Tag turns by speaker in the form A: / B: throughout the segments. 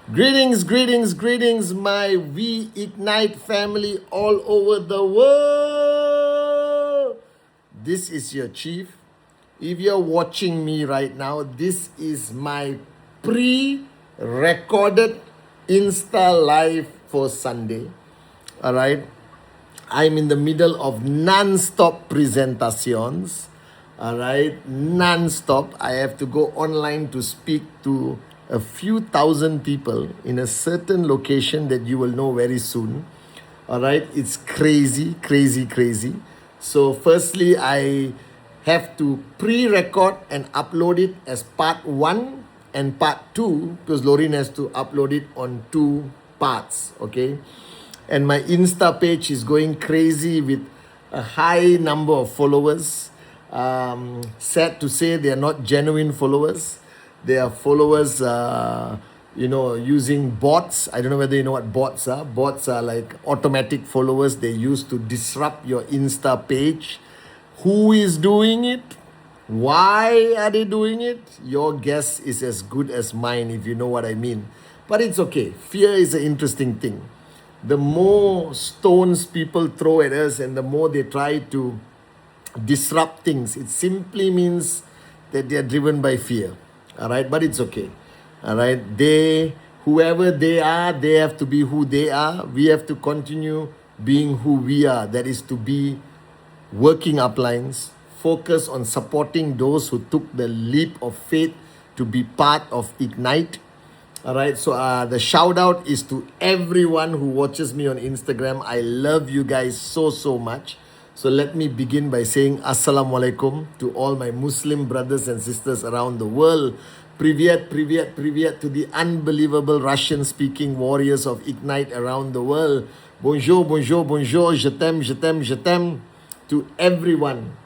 A: Greetings, greetings, greetings, my We Ignite family all over the world. This is your chief. If you're watching me right now, this is my pre-recorded Insta Live for Sunday. All right. I'm in the middle of non-stop presentations. All right, non-stop. I have to go online to speak to a few thousand people in a certain location that you will know very soon. All right, it's crazy, crazy, crazy. So firstly, I have to pre-record and upload it as part 1 and part 2 because Lauren has to upload it on 2 parts, okay? And my Insta page is going crazy with a high number of followers. Sad to say, they are not genuine followers. They are followers, using bots. I don't know whether you know what bots are. Bots are like automatic followers they use to disrupt your Insta page. Who is doing it? Why are they doing it? Your guess is as good as mine, if you know what I mean. But it's okay. Fear is an interesting thing. The more stones people throw at us and the more they try to disrupt things, it simply means that they are driven by fear. All right, but it's okay. All right, whoever they are, they have to be who they are. We have to continue being who we are. That is to be working uplines, focus on supporting those who took the leap of faith to be part of Ignite. All right, so the shout out is to everyone who watches me on Instagram. I love you guys so much. So let me begin by saying Assalamualaikum to all my Muslim brothers and sisters around the world. Privyet, privyet, privyet to the unbelievable Russian-speaking warriors of Ignite around the world. Bonjour, bonjour, bonjour, je t'aime, je t'aime, je t'aime. To everyone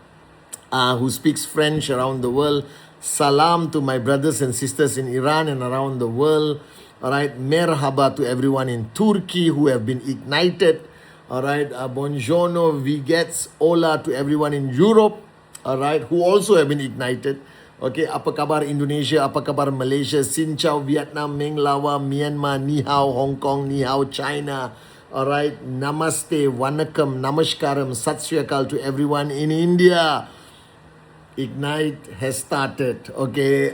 A: who speaks French around the world. Salam to my brothers and sisters in Iran and around the world. All right, merhaba to everyone in Turkey who have been ignited. All right, buongiorno, vigets, hola to everyone in Europe. All right, who also have been ignited. Okay, apa kabar Indonesia, apa kabar Malaysia, Xin Chao, Vietnam, Meng Lawa, Myanmar, Ni Hao, Hong Kong, Ni Hao, China. All right, namaste, vanakkam, namaskaram, sat sri akal to everyone in India. Ignite has started. Okay,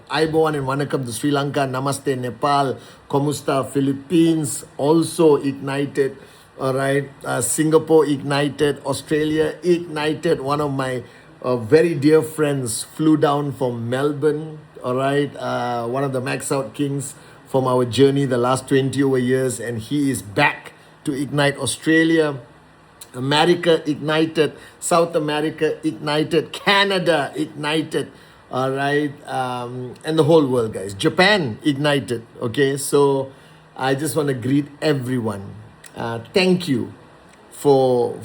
A: Aiboan and Vanakkam to Sri Lanka, Namaste Nepal, Komusta Philippines also ignited. All right, Singapore ignited, Australia ignited. One of my very dear friends flew down from Melbourne. All right, one of the Max Out Kings from our journey the last 20 over years, and he is back to ignite Australia. America ignited, South America ignited, Canada ignited, all right, and the whole world, guys. Japan ignited, okay? So I just want to greet everyone. Thank you for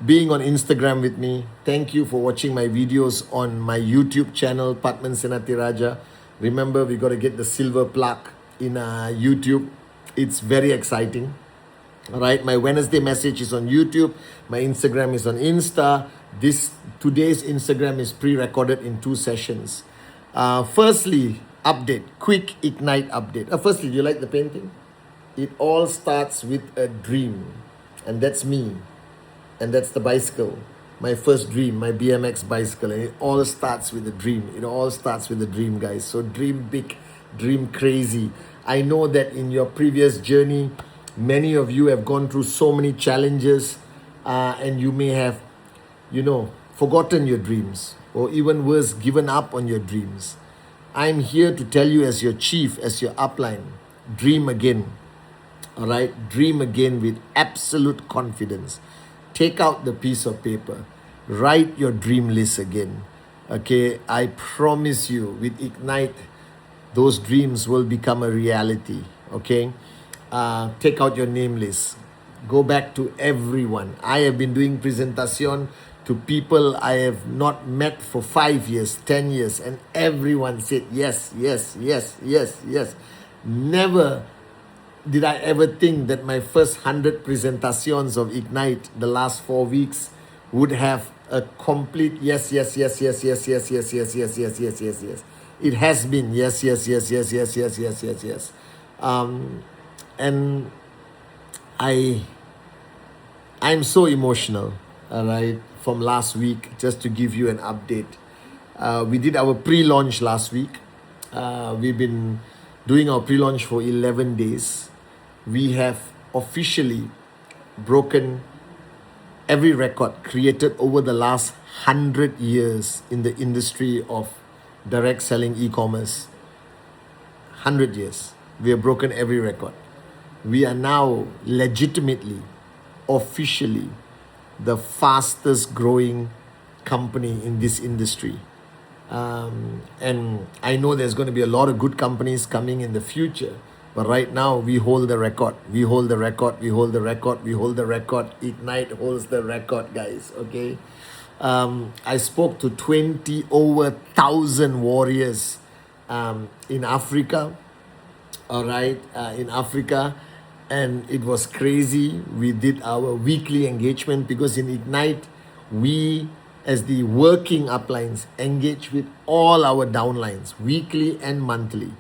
A: being on Instagram with me. Thank you for watching my videos on my YouTube channel, Pathman Senathirajah. Remember, we got to get the silver plaque in YouTube. It's very exciting. All right, my Wednesday message is on YouTube. My Instagram is on Insta. Today's Instagram is pre-recorded in 2 sessions. Firstly, update, quick Ignite update. Firstly, do you like the painting? It all starts with a dream, and that's me, and that's the bicycle. My first dream, my BMX bicycle, and it all starts with a dream. It all starts with a dream, guys. So dream big, dream crazy. I know that in your previous journey, many of you have gone through so many challenges, and you may have, forgotten your dreams, or even worse, given up on your dreams. I'm here to tell you as your chief, as your upline, dream again. All right, dream again with absolute confidence. Take out the piece of paper. Write your dream list again. Okay, I promise you, with Ignite, those dreams will become a reality. Okay, take out your name list. Go back to everyone. I have been doing presentation to people I have not met for 5 years, 10 years, and everyone said yes, yes, yes, yes, yes. Never did I ever think that my first 100 presentations of Ignite the last 4 weeks would have a complete yes, yes, yes, yes, yes, yes, yes, yes, yes, yes, yes, yes, yes. It has been yes, yes, yes, yes, yes, yes, yes, yes, yes. And I'm so emotional, all right, from last week, just to give you an update. We did our pre-launch last week. We've been doing our pre-launch for 11 days. We have officially broken every record created over the last 100 years in the industry of direct selling e-commerce. 100 years. We have broken every record. We are now legitimately, officially, the fastest growing company in this industry. And I know there's going to be a lot of good companies coming in the future, but right now we hold the record. We hold the record. We hold the record. We hold the record. Ignite holds the record, guys. Okay. I spoke to over 1,000 warriors in Africa. All right, in Africa, and it was crazy. We did our weekly engagement because in Ignite, we as the working uplines engage with all our downlines weekly and monthly,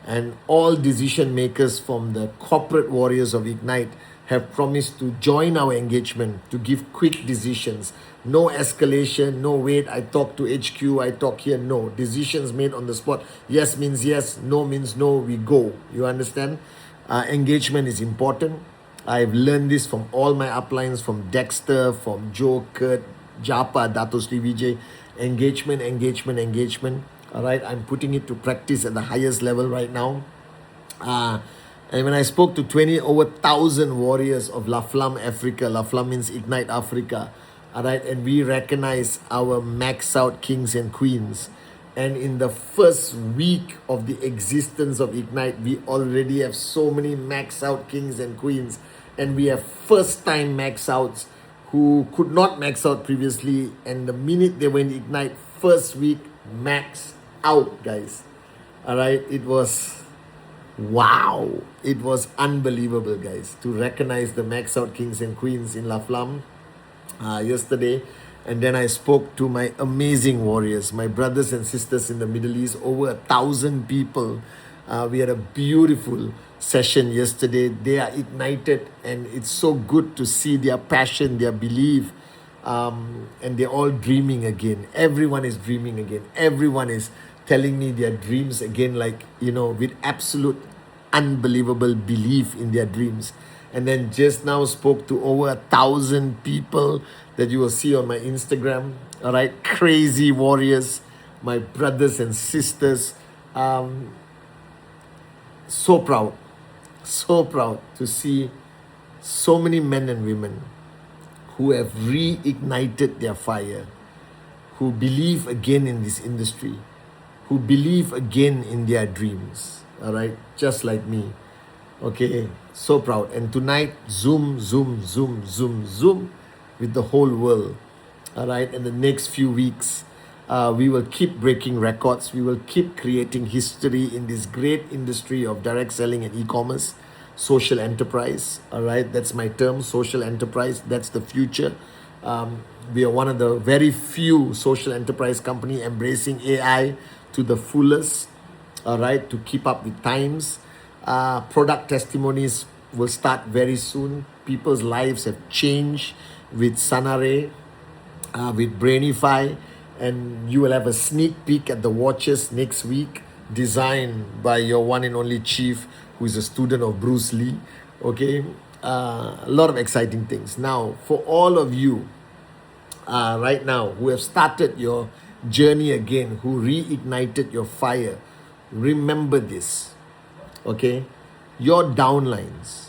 A: and all decision makers from the corporate warriors of Ignite have promised to join our engagement to give quick decisions. No escalation, no wait, I talk to HQ, I talk here. No, decisions made on the spot. Yes means yes, no means no, we go. You understand? Engagement is important. I've learned this from all my uplines, from Dexter, from Joe, Kurt, Japa, Dato Sri Vijay. Engagement, engagement, engagement. All right, I'm putting it to practice at the highest level right now. And when I spoke to over 1,000 warriors of La Flamme Africa, La Flamme means Ignite Africa, all right, and we recognize our max out kings and queens. And in the first week of the existence of Ignite, we already have so many max out kings and queens, and we have first time max outs who could not max out previously, and the minute they went Ignite, first week max out, guys. All right, it was wow, it was unbelievable, guys, to recognize the max out kings and queens in La Flamme yesterday. And then I spoke to my amazing warriors, my brothers and sisters in the Middle East, over 1,000 people. We had a beautiful session yesterday. They are ignited, and it's so good to see their passion, their belief, and they're all dreaming again. Everyone is dreaming again. Everyone is telling me their dreams again, like, with absolute unbelievable belief in their dreams. And then just now spoke to over 1,000 people that you will see on my Instagram. All right, crazy warriors, my brothers and sisters. So proud to see so many men and women who have reignited their fire, who believe again in this industry, who believe again in their dreams. All right, just like me. Okay, so proud. And tonight, zoom with the whole world. All right, and the next few weeks, we will keep breaking records. We will keep creating history in this great industry of direct selling and e-commerce, social enterprise. All right, that's my term, social enterprise. That's the future. We are one of the very few social enterprise company embracing AI to the fullest. All right, to keep up with times. Product testimonies will start very soon. People's lives have changed with Sanare, with Brainify, and you will have a sneak peek at the watches next week, designed by your one and only chief, who is a student of Bruce Lee. Okay, a lot of exciting things. Now, for all of you right now who have started your journey again, who reignited your fire, remember this. Okay, your downlines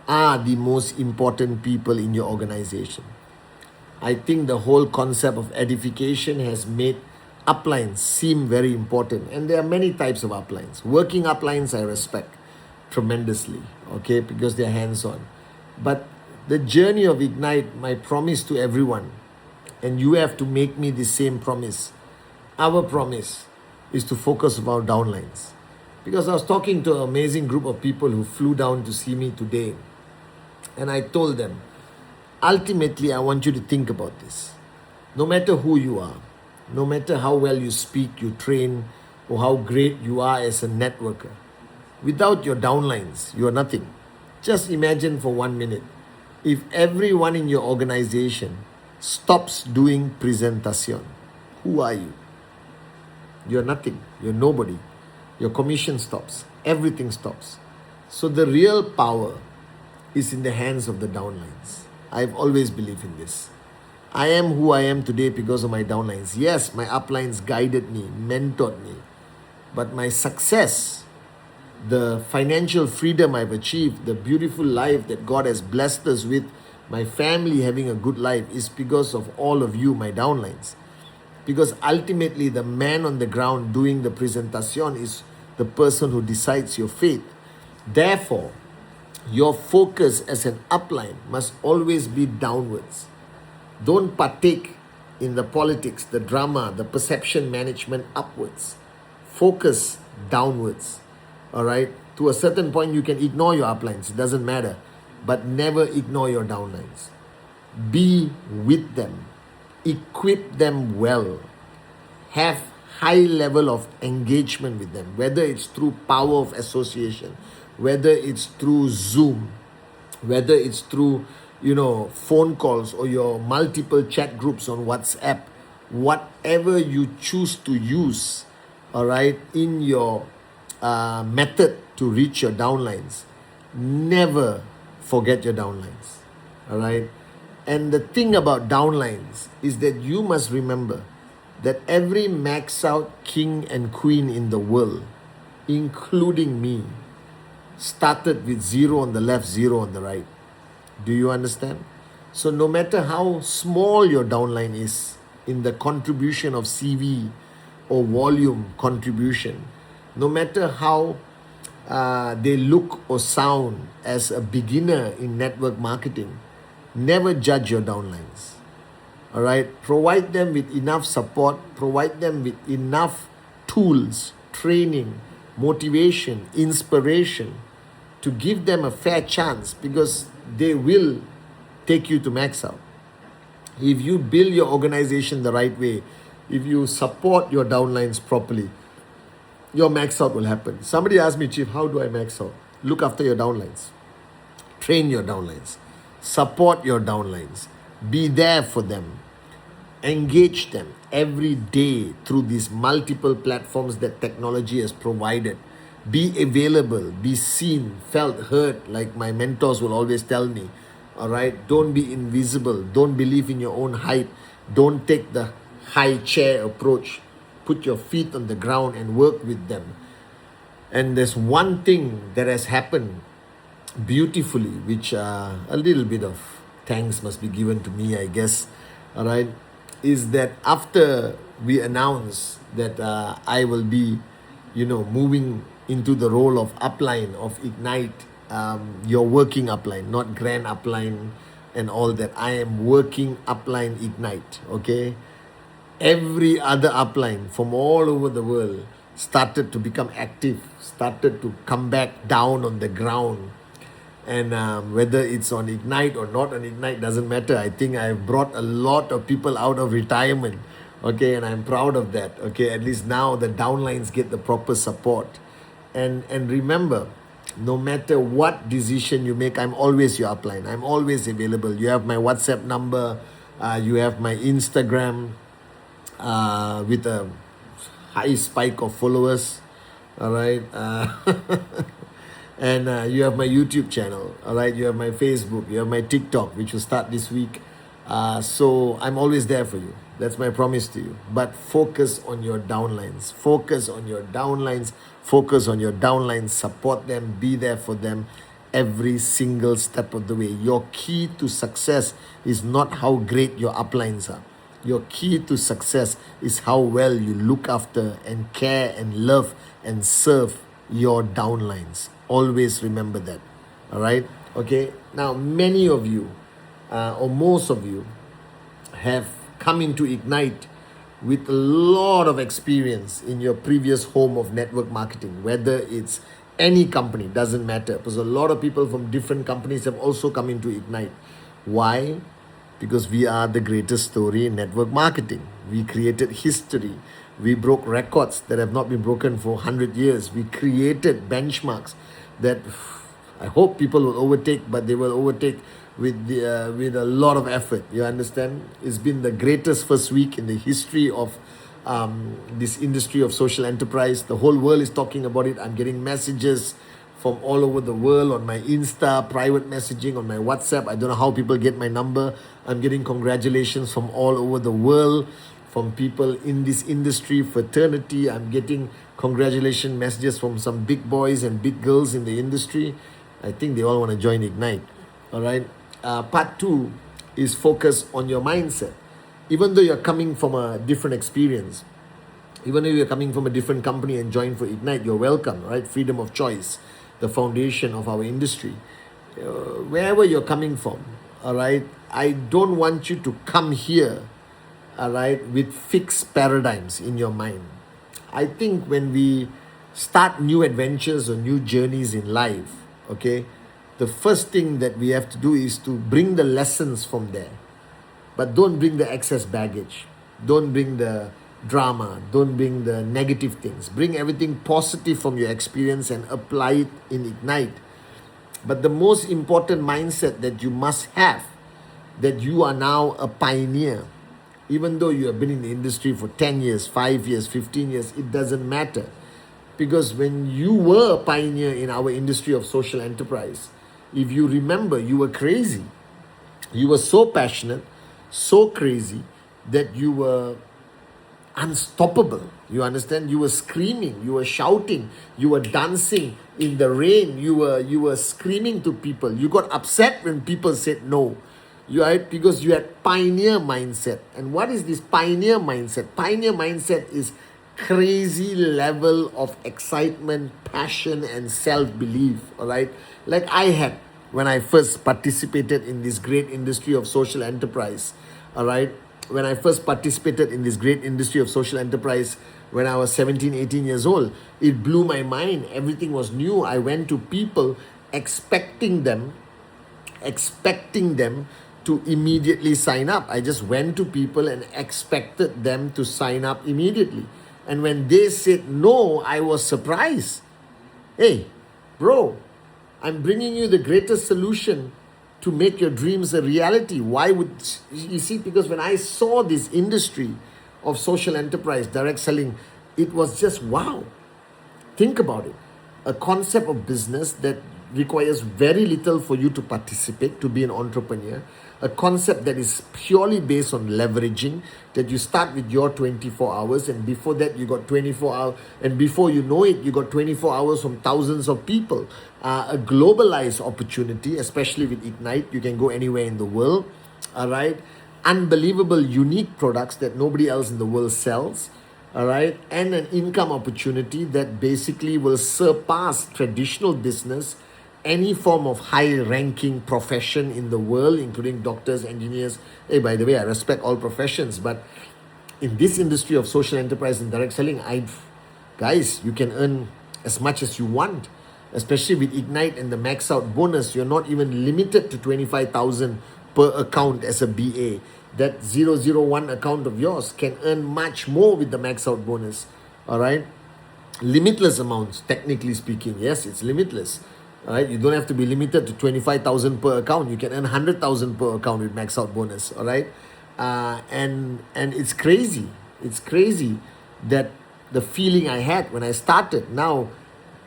A: are the most important people in your organization. I think the whole concept of edification has made uplines seem very important, and there are many types of uplines. Working uplines I respect tremendously, okay, because they're hands-on. But the journey of Ignite, my promise to everyone, and you have to make me the same promise. Our promise is to focus on our downlines. Because I was talking to an amazing group of people who flew down to see me today. And I told them, ultimately, I want you to think about this. No matter who you are, no matter how well you speak, you train, or how great you are as a networker, Without your downlines, you are nothing. Just imagine for 1 minute, if everyone in your organization stops doing presentation, who are you? You're nothing. You're nobody. Your commission stops. Everything stops. So the real power is in the hands of the downlines. I've always believed in this. I am who I am today because of my downlines. Yes, my uplines guided me, mentored me. But my success, the financial freedom I've achieved, the beautiful life that God has blessed us with, my family having a good life, is because of all of you, my downlines. Because ultimately, the man on the ground doing the presentation is the person who decides your fate. Therefore, your focus as an upline must always be downwards. Don't partake in the politics, the drama, the perception management upwards. Focus downwards. All right? To a certain point, you can ignore your uplines. It doesn't matter. But never ignore your downlines. Be with them. Equip them well. Have high level of engagement with them, whether it's through power of association, whether it's through Zoom, whether it's through phone calls or your multiple chat groups on WhatsApp, whatever you choose to use, all right, in your method to reach your downlines, never forget your downlines, all right. And the thing about downlines is that you must remember that every max out king and queen in the world, including me, started with 0 on the left, 0 on the right. Do you understand? So no matter how small your downline is in the contribution of CV or volume contribution, no matter how they look or sound as a beginner in network marketing, never judge your downlines. All right? Provide them with enough support, provide them with enough tools, training, motivation, inspiration to give them a fair chance, because they will take you to max out. If you build your organization the right way, if you support your downlines properly, your max out will happen. Somebody asked me, Chief, how do I max out? Look after your downlines. Train your downlines. Support your downlines. Be there for them. Engage them every day through these multiple platforms that technology has provided. Be available, be seen, felt, heard, like my mentors will always tell me. All right? Don't be invisible. Don't believe in your own hype. Don't take the high chair approach. Put your feet on the ground and work with them. And there's one thing that has happened beautifully, which a little bit of thanks must be given to me, I guess. All right? Is that after we announce that I will be, moving into the role of upline of Ignite, your working upline, not grand upline and all that. I am working upline Ignite, okay? Every other upline from all over the world started to become active, started to come back down on the ground. And whether it's on Ignite or not on Ignite doesn't matter. I think I've brought a lot of people out of retirement, okay, and I'm proud of that, okay. At least now the downlines get the proper support. And remember, no matter what decision you make, I'm always your upline. I'm always available. You have my WhatsApp number, you have my Instagram with a high spike of followers, all right. And you have my YouTube channel, all right? You have my Facebook, you have my TikTok, which will start this week. So I'm always there for you. That's my promise to you. But focus on your downlines. Focus on your downlines. Focus on your downlines. Support them. Be there for them every single step of the way. Your key to success is not how great your uplines are. Your key to success is how well you look after and care and love and serve your downlines. Always remember that. All right? Okay? Now, many of you, or most of you, have come into Ignite with a lot of experience in your previous home of network marketing, whether it's any company, doesn't matter. Because a lot of people from different companies have also come into Ignite. Why? Because we are the greatest story in network marketing. We created history. We broke records that have not been broken for 100 years. We created benchmarks that I hope people will overtake, but they will overtake with a lot of effort. You understand? It's been the greatest first week in the history of this industry of social enterprise. The whole world is talking about it. I'm getting messages from all over the world on my Insta, private messaging, on my WhatsApp. I don't know how people get my number. I'm getting congratulations from all over the world, from people in this industry, fraternity. I'm getting congratulation messages from some big boys and big girls in the industry. I think they all want to join Ignite. All right. Part 2 is focus on your mindset. Even though you're coming from a different experience, even if you're coming from a different company and join for Ignite, you're welcome, right? Freedom of choice, the foundation of our industry. Wherever you're coming from, all right, I don't want you to come here, all right, with fixed paradigms in your mind. I think when we start new adventures or new journeys in life, okay, the first thing that we have to do is to bring the lessons from there. But don't bring the excess baggage. Don't bring the drama. Don't bring the negative things. Bring everything positive from your experience and apply it in Ignite. But the most important mindset that you must have, that you are now a pioneer. Even though you have been in the industry for 10 years, 5 years, 15 years, it doesn't matter. Because when you were a pioneer in our industry of social enterprise, if you remember, you were crazy. You were so passionate, so crazy, that you were unstoppable. You understand? You were screaming, you were shouting, you were dancing in the rain, you were screaming to people. You got upset when people said no. Right? Because you had pioneer mindset. And what is this pioneer mindset? Pioneer mindset is crazy level of excitement, passion, and self-belief. All right, like I had when I first participated in this great industry of social enterprise. All right, when I first participated in this great industry of social enterprise when I was 17, 18 years old, it blew my mind. Everything was new. I went to people expecting them to immediately sign up. I just went to people and expected them to sign up immediately. And when they said no, I was surprised. Hey, bro, I'm bringing you the greatest solution to make your dreams a reality. Why would you see? Because when I saw this industry of social enterprise, direct selling, it was just wow. Think about it. A concept of business that requires very little for you to participate, to be an entrepreneur. A concept that is purely based on leveraging, that you start with your 24 hours, and before that you got 24 hours, and before you know it, you got 24 hours from thousands of people. A globalized opportunity, especially with Ignite, you can go anywhere in the world. All right, unbelievable unique products that nobody else in the world sells. All right, and an income opportunity that basically will surpass traditional business, any form of high-ranking profession in the world, including doctors, engineers. Hey, by the way, I respect all professions, but in this industry of social enterprise and direct selling, guys, you can earn as much as you want, especially with Ignite and the max out bonus. You're not even limited to 25,000 per account as a BA. That 001 account of yours can earn much more with the max out bonus. All right, limitless amounts, technically speaking. Yes, it's limitless. All right, you don't have to be limited to 25,000 per account. You can earn 100,000 per account with max out bonus. All right, and it's crazy. It's crazy that the feeling I had when I started. Now,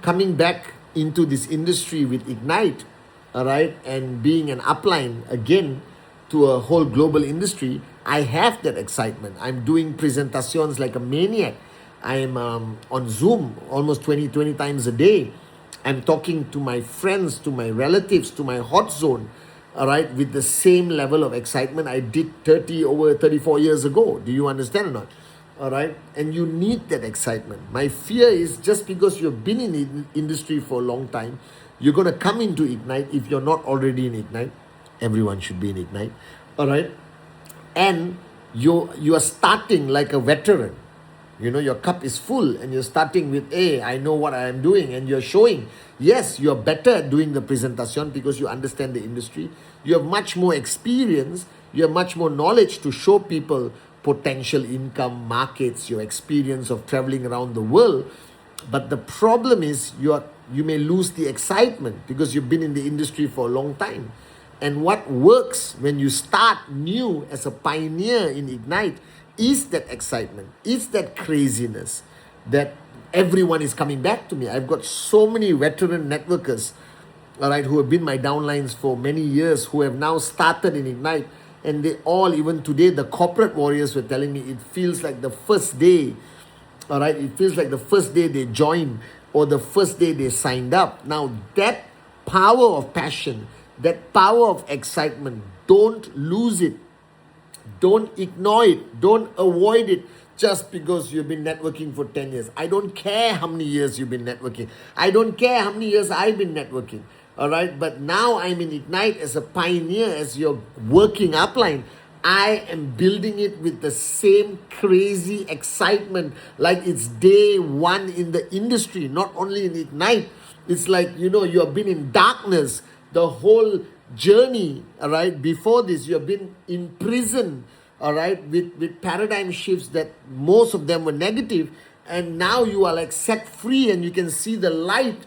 A: coming back into this industry with Ignite, all right, and being an upline again to a whole global industry, I have that excitement. I'm doing presentations like a maniac. I'm on Zoom almost 20 times a day. I'm talking to my friends, to my relatives, to my hot zone, all right, with the same level of excitement I did 34 years ago. Do you understand or not? All right, and you need that excitement. My fear is just because you've been in the industry for a long time, you're going to come into Ignite. If you're not already in Ignite, everyone should be in Ignite, all right, and you are starting like a veteran. You know, your cup is full and you're starting with, hey, I know what I am doing, and you're showing, yes, you're better at doing the presentation because you understand the industry. You have much more experience. You have much more knowledge to show people potential income, markets, your experience of traveling around the world. But the problem is you may lose the excitement because you've been in the industry for a long time. And what works when you start new as a pioneer in Ignite is that excitement, is that craziness, that everyone is coming back to me. I've got so many veteran networkers, all right, who have been my downlines for many years, who have now started in Ignite. And they all, even today, the corporate warriors were telling me it feels like the first day, all right, it feels like the first day they joined or the first day they signed up. Now, that power of passion, that power of excitement, don't lose it. Don't ignore it. Don't avoid it just because you've been networking for 10 years. I don't care how many years you've been networking. I don't care how many years I've been networking. All right. But now I'm in Ignite as a pioneer, as your working upline. I am building it with the same crazy excitement like it's day one in the industry, not only in Ignite. It's like, you have been in darkness the whole journey, all right? Before this, you have been in prison, all right, with paradigm shifts that most of them were negative. And now you are like set free and you can see the light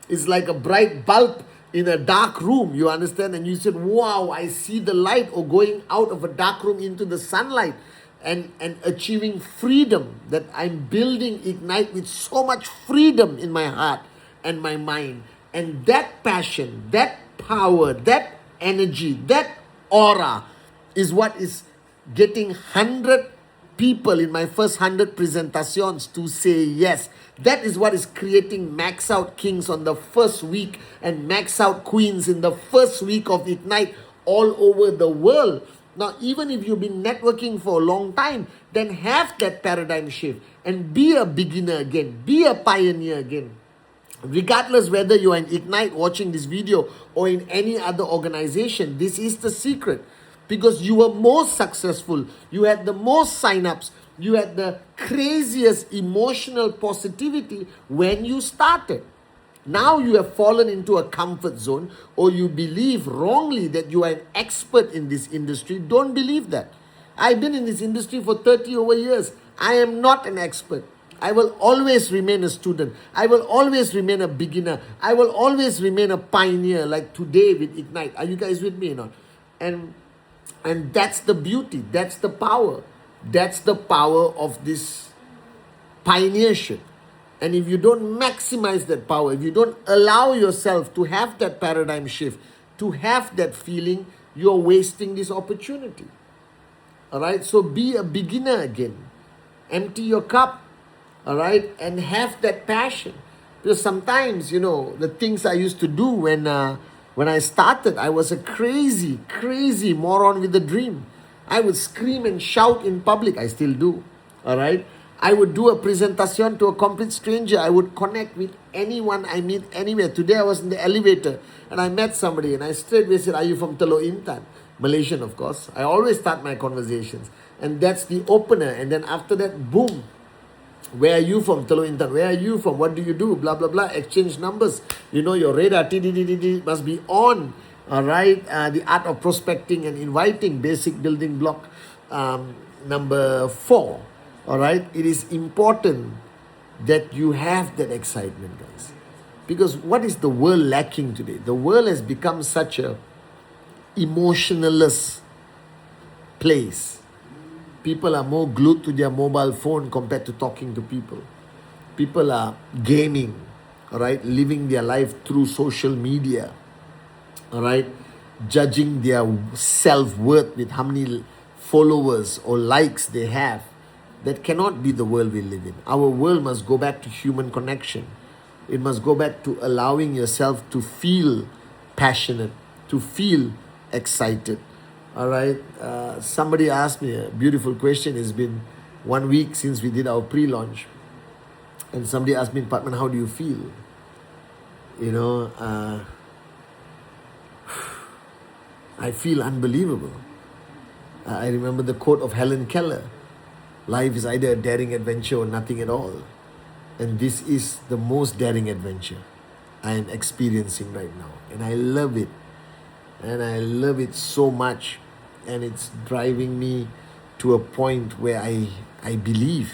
A: is like a bright bulb in a dark room, you understand? And you said, wow, I see the light, or going out of a dark room into the sunlight and achieving freedom, that I'm building Ignite with so much freedom in my heart and my mind. And that passion, that power, that energy, that aura is what is getting 100 people in my first 100 presentations to say yes. That is what is creating max out kings on the first week and max out queens in the first week of Ignite all over the world. Now, even if you've been networking for a long time, then have that paradigm shift and be a beginner again, be a pioneer again. Regardless whether you are in Ignite watching this video or in any other organization, this is the secret. Because you were most successful, you had the most signups, you had the craziest emotional positivity when you started. Now you have fallen into a comfort zone, or you believe wrongly that you are an expert in this industry. Don't believe that. I've been in this industry for 30 over years. I am not an expert. I will always remain a student. I will always remain a beginner. I will always remain a pioneer, like today with Ignite. Are you guys with me or not? And that's the beauty. That's the power. That's the power of this pioneership. And if you don't maximize that power, if you don't allow yourself to have that paradigm shift, to have that feeling, you're wasting this opportunity. All right? So be a beginner again. Empty your cup. All right? And have that passion. Because sometimes, the things I used to do when I started, I was a crazy moron with a dream. I would scream and shout in public. I still do. All right? I would do a presentation to a complete stranger. I would connect with anyone I meet anywhere. Today I was in the elevator and I met somebody and I straightway said, are you from Teluk Intan? Malaysian, of course. I always start my conversations. And that's the opener. And then after that, boom. Where are you from? Teluk Intan. Where are you from? What do you do? Blah, blah, blah. Exchange numbers. Your radar must be on. All right. The art of prospecting and inviting, basic building block number 4. All right. It is important that you have that excitement, guys. Because what is the world lacking today? The world has become such a emotionless place. People are more glued to their mobile phone compared to talking to people. People are gaming, all right, living their life through social media, all right, judging their self-worth with how many followers or likes they have. That cannot be the world we live in. Our world must go back to human connection. It must go back to allowing yourself to feel passionate, to feel excited. All right. Somebody asked me a beautiful question. It's been 1 week since we did our pre-launch. And somebody asked me, Pathman, how do you feel? I feel unbelievable. I remember the quote of Helen Keller. Life is either a daring adventure or nothing at all. And this is the most daring adventure I am experiencing right now. And I love it. And I love it so much. And it's driving me to a point where I believe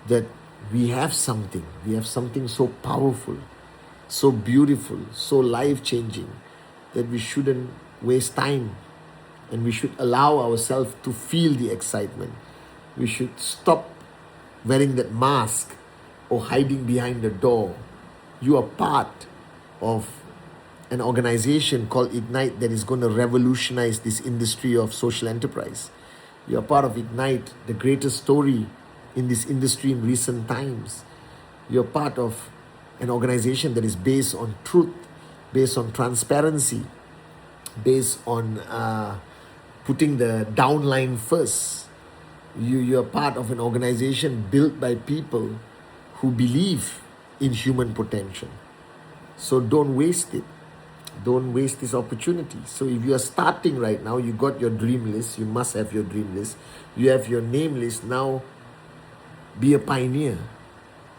A: that we have something so powerful, so beautiful, so life-changing, that we shouldn't waste time, and we should allow ourselves to feel the excitement. We should stop wearing that mask or hiding behind the door. You are part of an organization called Ignite that is going to revolutionize this industry of social enterprise. You are part of Ignite, the greatest story in this industry in recent times. You're part of an organization that is based on truth, based on transparency, based on putting the downline first. You're part of an organization built by people who believe in human potential. So don't waste it. Don't waste this opportunity. So if you are starting right now, you got your dream list. You must have your dream list. You have your name list. Now be a pioneer.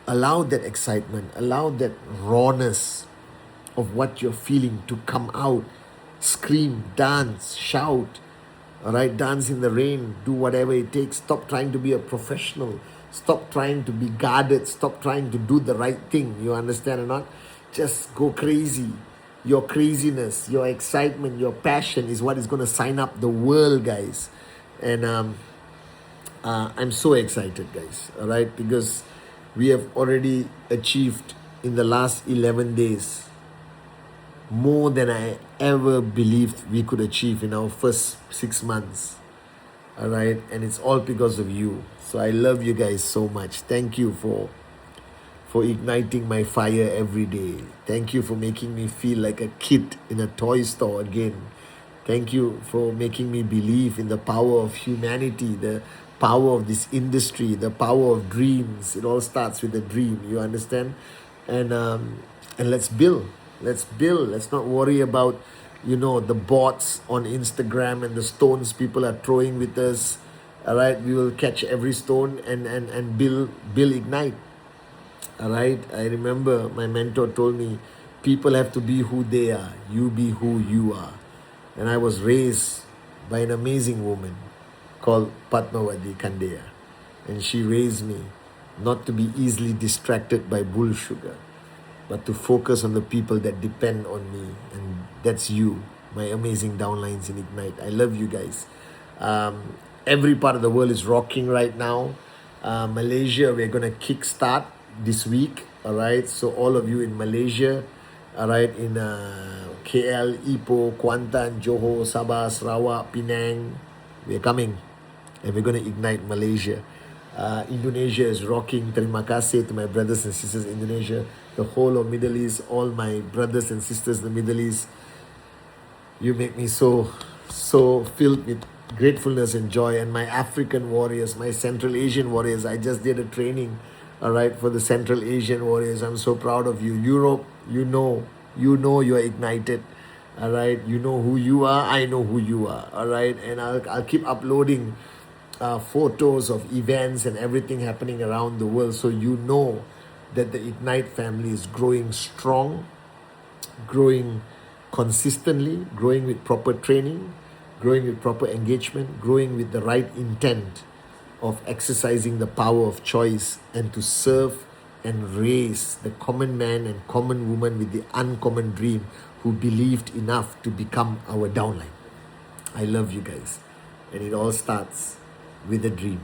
A: Allow that excitement. Allow that rawness of what you're feeling to come out. Scream, dance, shout. All right, dance in the rain. Do whatever it takes. Stop trying to be a professional. Stop trying to be guarded. Stop trying to do the right thing. You understand or not? Just go crazy. Your craziness, your excitement, your passion is what is going to sign up the world, guys. And I'm so excited, guys. All right, because we have already achieved in the last 11 days more than I ever believed we could achieve in our first 6 months. All right, and it's all because of you. So I love you guys so much. Thank you for igniting my fire every day. Thank you for making me feel like a kid in a toy store again. Thank you for making me believe in the power of humanity, the power of this industry, the power of dreams. It all starts with a dream, you understand? And let's build. Let's build. Let's not worry about, the bots on Instagram and the stones people are throwing with us. All right, we will catch every stone and build Ignite. All right, I remember my mentor told me, people have to be who they are. You be who you are. And I was raised by an amazing woman called Pathman. And she raised me not to be easily distracted by bull sugar, but to focus on the people that depend on me. And that's you, my amazing downlines in Ignite. I love you guys. Every part of the world is rocking right now. Malaysia, we're going to kickstart this week. All right, so all of you in Malaysia, all right, in KL, Ipoh, Kuantan, Johor, Sabah, Sarawak, Penang, we're coming and we're going to ignite Malaysia. Indonesia is rocking. Terima kasih to my brothers and sisters in Indonesia, the whole of Middle East, all my brothers and sisters in the Middle East. You make me so filled with gratefulness and joy. And my African warriors, my Central Asian warriors, I just did a training, all right, for the Central Asian warriors. I'm so proud of you. Europe, you know you're ignited. All right, you know who you are. I know who you are. All right, and I'll keep uploading photos of events and everything happening around the world, so you know that the Ignite family is growing strong, growing consistently, growing with proper training, growing with proper engagement, growing with the right intent of exercising the power of choice and to serve and raise the common man and common woman with the uncommon dream who believed enough to become our downline. I love you guys. And it all starts with a dream.